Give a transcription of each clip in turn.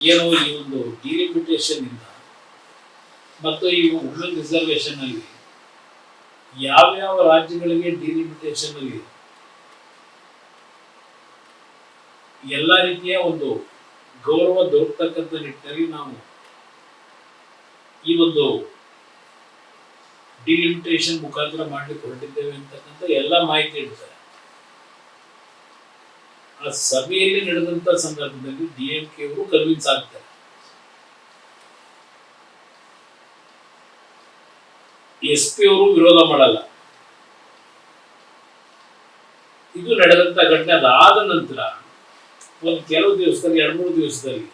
ಏನು ಈ ಒಂದು ಡಿಲಿಮಿಟೇಷನ್ ಇಂದ ಮತ್ತು ಈ ವುಮೆನ್ ರಿಸರ್ವೇಶನ್ ಅಲ್ಲಿ ಯಾವ್ಯಾವ ರಾಜ್ಯಗಳಿಗೆ ಡಿಲಿಮಿಟೇಷನ್ ಅಲ್ಲಿ ಎಲ್ಲ ರೀತಿಯ ಒಂದು ಗೌರವ ದೊರಕತಕ್ಕಂಥ ನಿಟ್ಟಿನಲ್ಲಿ ನಾವು ಈ ಒಂದು ಡಿಲಿಮಿಟೇಷನ್ ಮುಖಾಂತರ ಮಾಡ್ಲಿಕ್ಕೆ ಹೊರಟಿದ್ದೇವೆ ಅಂತಕ್ಕಂಥ ಎಲ್ಲ ಮಾಹಿತಿ ಇಡ್ತಾರೆ. ಆ ಸಭೆಯಲ್ಲಿ ನಡೆದಂತ ಸಂದರ್ಭದಲ್ಲಿ ಡಿಎಂಕೆ ಅವರು ಕನ್ವಿನ್ಸ್ ಆಗ್ತಾರೆ. SP ಅವರು ವಿರೋಧ ಮಾಡಲ್ಲ. ಇದು ನಡೆದಂತ ಘಟನೆ ಅದಾದ ನಂತರ ಒಂದು ಕೆಲವು ದಿವಸದಲ್ಲಿ 2-3 ದಿವಸದಲ್ಲಿ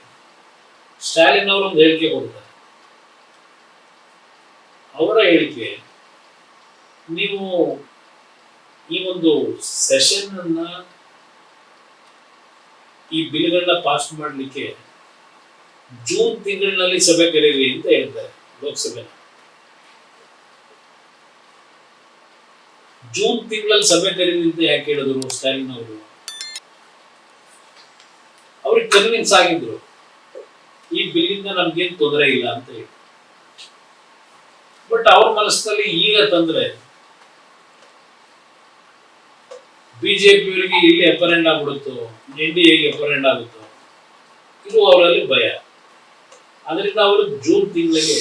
ಸ್ಟಾಲಿನ್ ಅವರು ಒಂದು ಹೇಳಿಕೆ ಕೊಡ್ತಾರೆ. ಅವರ ಹೇಳಿಕೆ, ನೀವು ಈ ಒಂದು ಸೆಷನ್ ಅನ್ನ ಈ ಬಿಲ್ಗಳನ್ನ ಪಾಸ್ ಮಾಡಲಿಕ್ಕೆ ಜೂನ್ ತಿಂಗಳಿನಲ್ಲಿ ಸಭೆ ಕರೀರಿ ಅಂತ ಹೇಳ್ತಾರೆ. ಲೋಕಸಭೆ ಜೂನ್ ತಿಂಗಳಲ್ಲಿ ಸಭೆ ಕರೀರಿ ಅಂತ ಯಾಕೆ ಹೇಳಿದ್ರು ಸ್ಟಾಲಿನ್ ಅವರು? ಅವ್ರಿಗೆ ಕನ್ವಿನ್ಸ್ ಆಗಿದ್ರು ಈ ಬಿಲ್ಲಿಂದ ನಮ್ಗೇನ್ ತೊಂದರೆ ಇಲ್ಲ ಅಂತ ಹೇಳಿ. ಬಟ್ ಅವ್ರ ಮನಸ್ಸಿನಲ್ಲಿ ಈಗ ತಂದ್ರೆ ಬಿಜೆಪಿಯವರಿಗೆ ಇಲ್ಲಿ ಅಪರೆಂಡ್ ಆಗ್ಬಿಡುತ್ತೋ, NDAಗೆ ಅಪರೆಂಡ್ ಆಗುತ್ತೋ, ಇದು ಅವರಲ್ಲಿ ಭಯ. ಅದರಿಂದ ಅವರು ಜೂನ್ ತಿಂಗಳಿಗೆ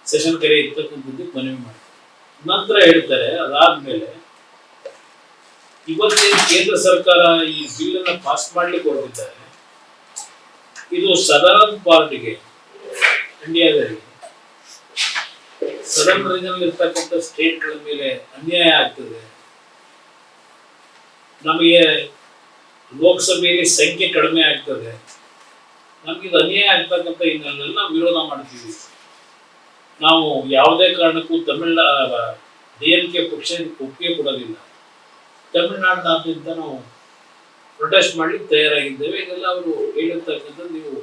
ಸೆಷನ್ ಕರೆ ಇರ್ತಕ್ಕಂಥದ್ದು ಮನವಿ ಮಾಡ್ತಾರೆ. ನಂತರ ಹೇಳ್ತಾರೆ, ಅದಾದ್ಮೇಲೆ ಇವತ್ತೇನು ಕೇಂದ್ರ ಸರ್ಕಾರ ಈ ಬಿಲ್ ಅನ್ನ ಪಾಸ್ ಮಾಡ್ಲಿಕ್ಕೆ ಹೊರಟಿದ್ದಾರೆ, ಇದು ಸದರ್ನ್ ಪಾರ್ಟಿಗೆ, ಇಂಡಿಯಾದಲ್ಲಿ ಸದರ್ನ್ ರೀಜನ್ ಇರ್ತಕ್ಕಂಥ ಸ್ಟೇಟ್ಗಳ ಮೇಲೆ ಅನ್ಯಾಯ ಆಗ್ತದೆ, ನಮಗೆ ಲೋಕಸಭೆಯಲ್ಲಿ ಸಂಖ್ಯೆ ಕಡಿಮೆ ಆಗ್ತದೆ, ನಮ್ಗಿದು ಅನ್ಯಾಯ ಆಗ್ತಕ್ಕಂಥ ಇನ್ನೆಲ್ಲ ವಿರೋಧ ಮಾಡ್ತೀವಿ. ನಾವು ಯಾವುದೇ ಕಾರಣಕ್ಕೂ DMK ಪಕ್ಷ ಒಪ್ಪಿಗೆ ಕೊಡೋದಿಲ್ಲ. ತಮಿಳುನಾಡಿನಾದ್ಯಂತ ನಾವು ಪ್ರೊಟೆಸ್ಟ್ ಮಾಡ್ಲಿಕ್ಕೆ ತಯಾರಾಗಿದ್ದೇವೆ. ಇದೆಲ್ಲ ಅವರು ಹೇಳಿರ್ತಕ್ಕಂಥದ್ದು ನೀವು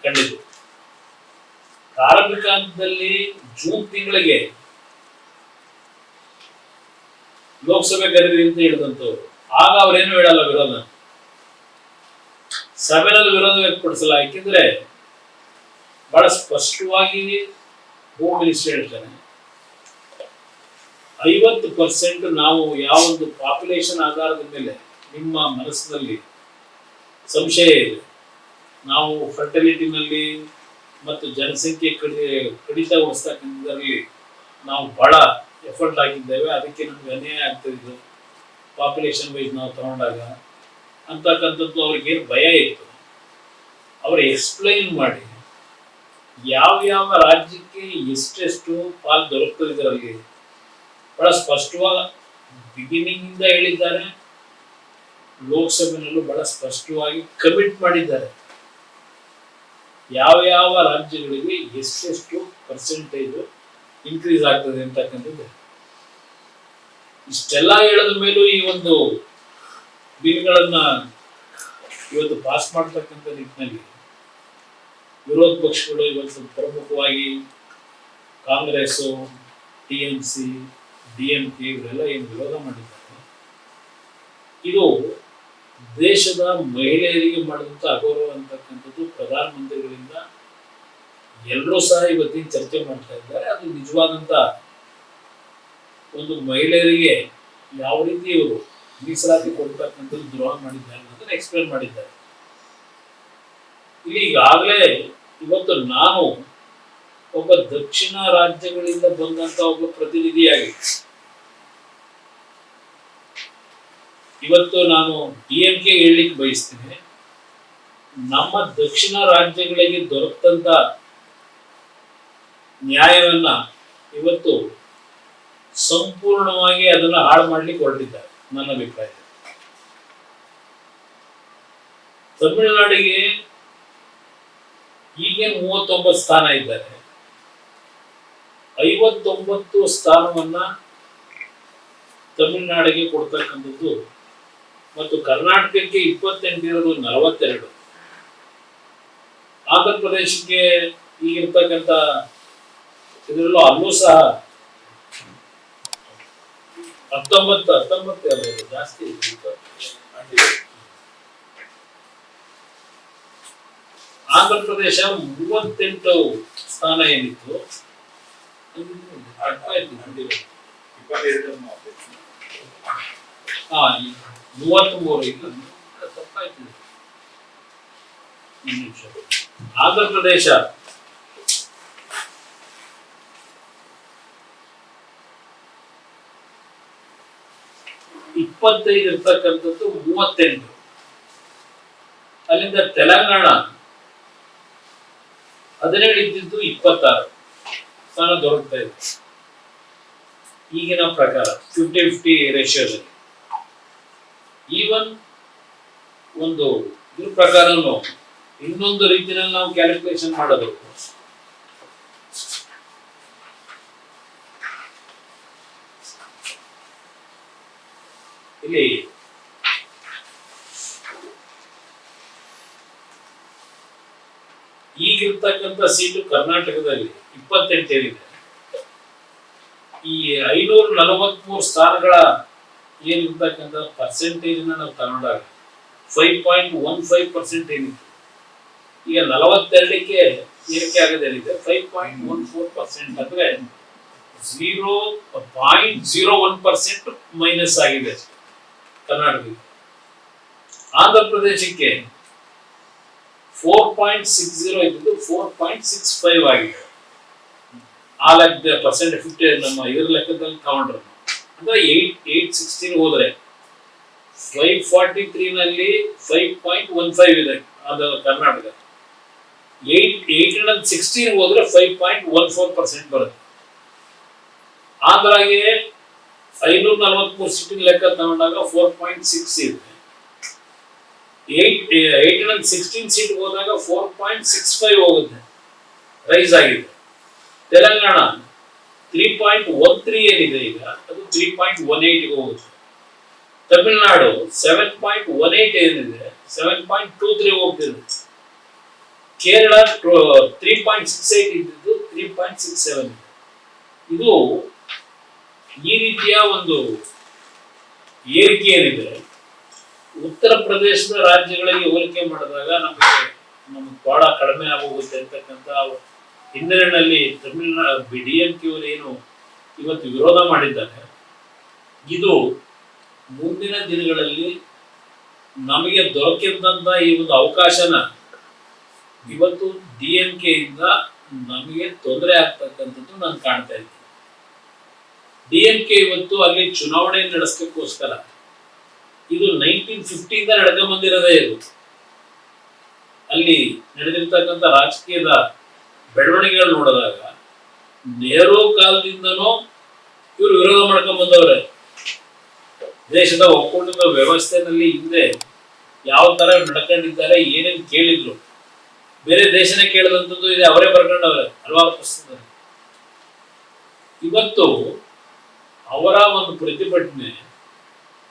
ಕಂಡಿದ್ದೀವಿ. ಪ್ರಾರಂಭಿಕ ಹಂತದಲ್ಲಿ ಜೂನ್ ತಿಂಗಳಿಗೆ ಲೋಕಸಭೆ ಕರೀರಿ ಅಂತ ಹೇಳಿದಂಥವ್ರು, ಆಗ ಅವ್ರೇನು ಹೇಳಲ್ಲ ವಿರೋಧ. ಸಭೆಯಲ್ಲಿ ವಿರೋಧ ವ್ಯಕ್ತಪಡಿಸಲ್ಲ. ಯಾಕೆಂದ್ರೆ ಬಹಳ ಸ್ಪಷ್ಟವಾಗಿ ಹೋಮ್ ಮಿನಿಸ್ಟರ್ ಹೇಳ್ತಾನೆ, 50% ನಾವು ಯಾವೊಂದು ಪಾಪ್ಯುಲೇಷನ್ ಆಧಾರದ ಮೇಲೆ ನಿಮ್ಮ ಮನಸ್ಸಿನಲ್ಲಿ ಸಂಶಯ ಇದೆ, ನಾವು ಫರ್ಟಿಲಿಟಿನಲ್ಲಿ ಮತ್ತು ಜನಸಂಖ್ಯೆ ಕಡಿತಗೊಳಿಸ್ತಕ್ಕಂಥದ್ರಲ್ಲಿ ನಾವು ಬಹಳ ಎಫರ್ಟ್ ಹಾಕಿದ್ದೇವೆ, ಅದಕ್ಕೆ ನಮ್ಗೆ ಅನ್ಯಾಯ ಆಗ್ತದೆ ಪಾಪ್ಯುಲೇಷನ್ ವೈಸ್ ನಾವು ತಗೊಂಡಾಗ ಅಂತಕ್ಕಂಥದ್ದು ಅವ್ರಿಗೇನು ಭಯ ಇತ್ತು. ಅವ್ರು ಎಕ್ಸ್ಪ್ಲೈನ್ ಮಾಡಿ ಯಾವ ರಾಜ್ಯಕ್ಕೆ ಎಷ್ಟೆಷ್ಟು ಪಾಲ್ ದೊರಕ್ತದೆ ಇದರಲ್ಲಿ ಬಹಳ ಸ್ಪಷ್ಟವಾಗಿ ಬಿಗಿನಿಂಗ್ ಇಂದ ಹೇಳಿದ್ದಾರೆ. ಲೋಕಸಭೆಯಲ್ಲೂ ಬಹಳ ಸ್ಪಷ್ಟವಾಗಿ ಕಮಿಟ್ ಮಾಡಿದ್ದಾರೆ ಯಾವ ರಾಜ್ಯಗಳಿಗೆ ಎಷ್ಟೆಷ್ಟು ಪರ್ಸೆಂಟೇಜ್ ಇನ್ಕ್ರೀಸ್ ಆಗ್ತದೆ ಅಂತಕ್ಕಂಥದ್ದು. ಇಷ್ಟೆಲ್ಲ ಹೇಳದ ಮೇಲೂ ಈ ಒಂದು ಬಿಲ್ಗಳನ್ನ ಇವತ್ತು ಪಾಸ್ ಮಾಡ್ತಕ್ಕಂಥ ನಿಟ್ಟಿನಲ್ಲಿ ವಿರೋಧ ಪಕ್ಷಗಳು ಇವತ್ತು ಪ್ರಮುಖವಾಗಿ ಕಾಂಗ್ರೆಸ್, TMC, DMK ಇವರೆಲ್ಲ ಏನು ವಿರೋಧ ಮಾಡಿದ್ದಾರೆ, ಇದು ದೇಶದ ಮಹಿಳೆಯರಿಗೆ ಮಾಡಿದಂಥ ಅಗೌರವ ಅಂತಕ್ಕಂಥದ್ದು ಪ್ರಧಾನಮಂತ್ರಿಗಳಿಂದ ಎಲ್ಲರೂ ಸಹ ಇವತ್ತಿನ ಚರ್ಚೆ ಮಾಡ್ತಾ ಇದ್ದಾರೆ. ಅದು ನಿಜವಾದಂತ ಒಂದು ಮಹಿಳೆಯರಿಗೆ ಯಾವ ರೀತಿ ಇವರು ಮೀಸಲಾತಿ ಕೊಡ್ತಕ್ಕಂಥದ್ದು ದ್ರೋಹ ಮಾಡಿದ್ದಾರೆ ಅನ್ನೋದನ್ನ ಎಕ್ಸ್ಪ್ಲೇನ್ ಮಾಡಿದ್ದಾರೆ. ಇಲ್ಲಿ ಈಗಾಗಲೇ ಇವತ್ತು ನಾನು ಒಬ್ಬ ದಕ್ಷಿಣ ರಾಜ್ಯಗಳಿಂದ ಬಂದಂತ ಒಬ್ಬ ಪ್ರತಿನಿಧಿಯಾಗಿ ಇವತ್ತು ನಾನು DMK ಹೇಳಲಿಕ್ಕೆ ಬಯಸ್ತೇನೆ, ನಮ್ಮ ದಕ್ಷಿಣ ರಾಜ್ಯಗಳಿಗೆ ದೊರಕಂತ ನ್ಯಾಯವನ್ನ ಇವತ್ತು ಸಂಪೂರ್ಣವಾಗಿ ಅದನ್ನ ಹಾಳು ಮಾಡ್ಲಿಕ್ಕೆ ಹೊರಟಿದ್ದಾರೆ. ನನ್ನ ಅಭಿಪ್ರಾಯ, ತಮಿಳುನಾಡಿಗೆ ಈಗೇನು 39 ಸ್ಥಾನ ಇದ್ದಾರೆ, 59 ಸ್ಥಾನವನ್ನ ತಮಿಳುನಾಡಿಗೆ ಕೊಡ್ತಕ್ಕಂಥದ್ದು ಮತ್ತು ಕರ್ನಾಟಕಕ್ಕೆ 28 ಇರೋದು 42, ಆಂಧ್ರ ಪ್ರದೇಶಕ್ಕೆ ಈಗಿರ್ತಕ್ಕಂಥ ಇದರಲ್ಲೂ ಅಲ್ಲೂ ಸಹ 19 ಜಾಸ್ತಿ ಆಂಧ್ರ ಪ್ರದೇಶ 38 ಸ್ಥಾನ ಏನಿತ್ತು, 33 ಇಲ್ಲ ತಪ್ಪಾಯ್ತು. ಆಂಧ್ರ ಪ್ರದೇಶ 25 ಇರ್ತಕ್ಕಂಥದ್ದು 38. ಅಲ್ಲಿಂದ ತೆಲಂಗಾಣ 17 ಇದ್ದಿದ್ದು 26 ಸ್ಥಾನ ದೊರಕ್ತಾ ಇದೆ ಈಗಿನ ಪ್ರಕಾರ 50-50 ರೇಷಿಯೋದಲ್ಲಿ. ಈವನ್ ಒಂದು ಇದ್ರ ಪ್ರಕಾರನು ಇನ್ನೊಂದು ರೀತಿಯಲ್ಲಿ ನಾವು ಕ್ಯಾಲ್ಕುಲೇಷನ್ ಮಾಡೋದು, ಇಲ್ಲಿ ಈಗಿರ್ತಕ್ಕಂಥ ಸೀಟು ಕರ್ನಾಟಕದಲ್ಲಿ 28 ಏನಿದೆ, ಈ 543 ಸ್ಥಾನಗಳ ಏನಿರ್ತಕ್ಕಂಥ ಪರ್ಸೆಂಟೇಜ್ ನಾವು ತಗೊಂಡಾಗ 5.15% ಏನಿತ್ತು, ಈಗ 42ಕ್ಕೆ ಏರಿಕೆ ಆಗೋದೇನಿದೆ 5.14%, ಅಂದ್ರೆ 0.01% ಮೈನಸ್ ಆಗಿದೆ ಕರ್ನಾಟಕಕ್ಕೆ. ಆಂಧ್ರ ಪ್ರದೇಶಕ್ಕೆ 4.60 ಇದ್ದು 4.65 ಆಗಿದೆ. ಆ ಲೆಕ್ಕ ಪರ್ಸೆಂಟ್ 50 ನಮ್ಮ ಇದ್ರ ಲೆಕ್ಕದಲ್ಲಿ ತಗೊಂಡ್ರು ಅಂದ್ರೆ 816 ಹೋದ್ರೆ 543 ನಲ್ಲಿ 5.15 ಇದೆ ಅದು ಕರ್ನಾಟಕ. 816 ಹೋದ್ರೆ 5.14% ಬರುತ್ತೆ. ಆಂಧ್ರಾಗೆ 543 ಸೀಟಿನ ಲೆಕ್ಕ ತಗೊಂಡಾಗ 4.6 ಇದೆ. 816 ಸೀಟ್ ಹೋದಾಗ 4.65 ಹೋಗುತ್ತೆ, ರೈಸ್ ಆಗಿದೆ. ತೆಲಂಗಾಣ 3.13 ಏನಿದೆ ಈಗ ಅದು 3.18 ಹೋಗುತ್ತೆ. ತಮಿಳುನಾಡು 7.18 ಏನಿದೆ 7.23 ಹೋಗ್ತಿದೆ. ಕೇರಳ 3.68 ಇದ್ದಿದ್ದು 3.67 ಇದೆ. ಇದು ಈ ರೀತಿಯ ಒಂದು ಏರಿಕೆ ಏನಿದೆ ಉತ್ತರ ಪ್ರದೇಶದ ರಾಜ್ಯಗಳಿಗೆ ಹೋಲಿಕೆ ಮಾಡಿದಾಗ ನಮಗೆ ಬಹಳ ಕಡಿಮೆ ಆಗೋಗುತ್ತೆ ಅಂತಕ್ಕಂಥ ಹಿನ್ನೆಲೆಯಲ್ಲಿ ತಮಿಳುನಾಡು DMK ಅವರು ಏನು ಇವತ್ತು ವಿರೋಧ ಮಾಡಿದ್ದಾರೆ, ಇದು ಮುಂದಿನ ದಿನಗಳಲ್ಲಿ ನಮಗೆ ದೊರಕಿದಂತ ಈ ಒಂದು ಅವಕಾಶನ ಇವತ್ತು DMK ಇಂದ ನಮಗೆ ತೊಂದರೆ ಆಗ್ತಕ್ಕಂಥದ್ದು ನಾನು ಕಾಣ್ತಾ ಇದ್ದೀನಿ. DMK ಇವತ್ತು ಅಲ್ಲಿ ಚುನಾವಣೆ ನಡೆಸಲಿಕ್ಕೋಸ್ಕರ ಇದು 1950 ಇಂದ ನಡೆದು ಬಂದಿರೋದೇ ಇದು. ಅಲ್ಲಿ ನಡೆದಿರ್ತಕ್ಕಂಥ ರಾಜಕೀಯದ ಬೆಳವಣಿಗೆಗಳು ನೋಡಿದಾಗ ನೆಹರು ಕಾಲದಿಂದನೂ ಇವರು ವಿರೋಧ ಮಾಡ್ಕೊಂಡ್ ಬಂದವ್ರೆ. ದೇಶದ ಒಕ್ಕೂಟದ ವ್ಯವಸ್ಥೆನಲ್ಲಿ ಹಿಂದೆ ಯಾವ ತರ ನಡ್ಕೊಂಡಿದ್ದಾರೆ, ಏನೇನು ಕೇಳಿದ್ರು, ಬೇರೆ ದೇಶನೇ ಕೇಳಿದಂಥದ್ದು ಇದೆ, ಅವರೇ ಬರ್ಕೊಂಡವ್ರೆ ಹಲವಾರು ಪುಸ್ತಕದಲ್ಲಿ. ಇವತ್ತು ಅವರ ಒಂದು ಪ್ರತಿಭಟನೆ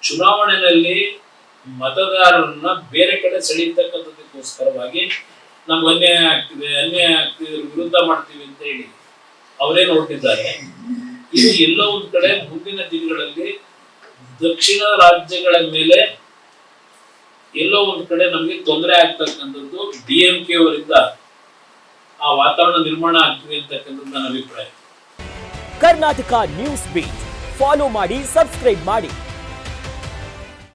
ಚುನಾವಣೆಯಲ್ಲಿ ಮತದಾರರನ್ನ ಬೇರೆ ಕಡೆ ಸೆಳೀತಕ್ಕಂಥದಕ್ಕೋಸ್ಕರವಾಗಿ ನಮ್ಗೆ ಅನ್ಯಾಯ ಆಗ್ತಿದೆ ವಿರುದ್ಧ ಮಾಡ್ತೀವಿ ಅಂತ ಹೇಳಿ ಅವರೇನು ಹೊರಟಿದ್ದಾರೆ. ಇದು ಎಲ್ಲೋ ಒಂದ್ ಕಡೆ ಮುಂದಿನ ದಿನಗಳಲ್ಲಿ ದಕ್ಷಿಣ ರಾಜ್ಯಗಳ ಮೇಲೆ ಎಲ್ಲೋ ಒಂದ್ ಕಡೆ ನಮ್ಗೆ ತೊಂದರೆ ಆಗ್ತಕ್ಕಂಥದ್ದು DMK ಅವರಿಂದ ಆ ವಾತಾವರಣ ನಿರ್ಮಾಣ ಆಗ್ತಿದೆ ಅಂತಕ್ಕಂಥದ್ದು ನನ್ನ ಅಭಿಪ್ರಾಯ. ಕರ್ನಾಟಕ ನ್ಯೂಸ್ ಬೀಟ್ ಫಾಲೋ ಮಾಡಿ, ಸಬ್ಸ್ಕ್ರೈಬ್ ಮಾಡಿ.